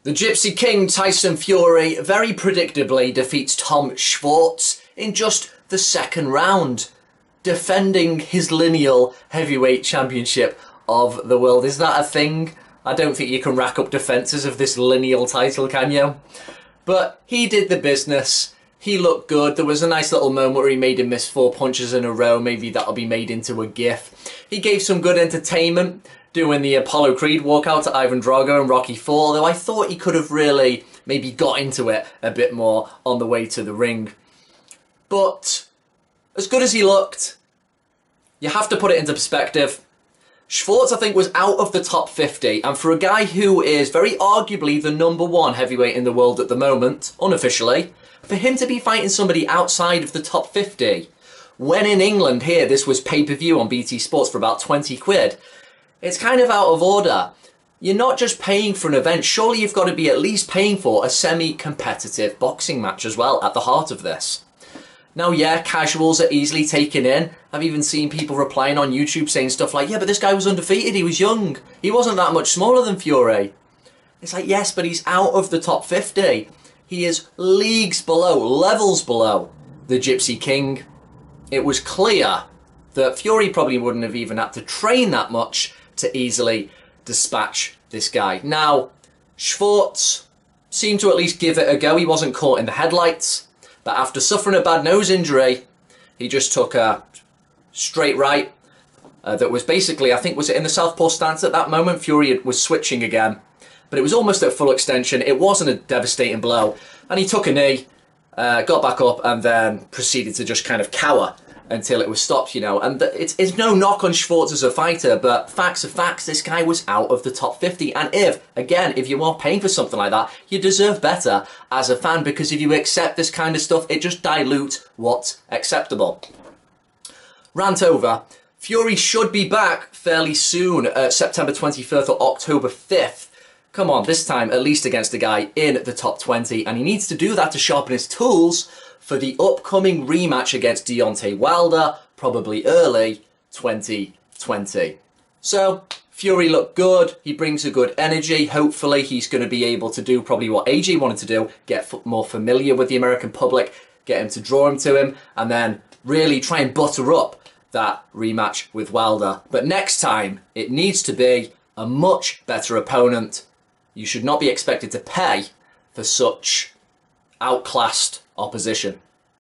The Gypsy King, Tyson Fury, very predictably defeats Tom Schwarz in just the second round, defending his lineal heavyweight championship of the world. Is that a thing? I don't think you can rack up defences of this lineal title, can you? But he did the business. He looked good. There was a nice little moment where he made him miss 4 punches in a row. Maybe that'll be made into a gif. He gave some good entertainment, doing the Apollo Creed walkout to Ivan Drago and Rocky IV, although I thought he could have really maybe got into it a bit more on the way to the ring. But as good as he looked, you have to put it into perspective. Schwarz, I think, was out of the top 50, and for a guy who is very arguably the #1 heavyweight in the world at the moment, unofficially, for him to be fighting somebody outside of the top 50, when in England here this was pay-per-view on BT Sports for about 20 quid, it's kind of out of order. You're not just paying for an event, surely you've got to be at least paying for a semi-competitive boxing match as well at the heart of this. Now, yeah, casuals are easily taken in. I've even seen people replying on YouTube saying stuff like, yeah, but this guy was undefeated, he was young. He wasn't that much smaller than Fury. It's like, yes, but he's out of the top 50. He is leagues below, levels below the Gypsy King. It was clear that Fury probably wouldn't have even had to train that much to easily dispatch this guy. Now, Schwarz seemed to at least give it a go. He wasn't caught in the headlights. But after suffering a bad nose injury, he just took a straight right that was basically, I think, was it in the southpaw stance at that moment? Fury was switching again. But it was almost at full extension. It wasn't a devastating blow. And he took a knee, got back up, and then proceeded to just kind of cower until it was stopped, you know. And it's no knock on Schwarz as a fighter, but facts are facts. This guy was out of the top 50. And if you are paying for something like that, you deserve better as a fan, because if you accept this kind of stuff, it just dilutes what's acceptable. Rant over. Fury should be back fairly soon, September 24th or October 5th. Come on, this time at least against a guy in the top 20, and he needs to do that to sharpen his tools for the upcoming rematch against Deontay Wilder, probably early 2020. So, Fury looked good, he brings a good energy, hopefully he's going to be able to do probably what AJ wanted to do, get more familiar with the American public, get him to draw him to him, and then really try and butter up that rematch with Wilder. But next time, it needs to be a much better opponent. You should not be expected to pay for such outclassed opposition.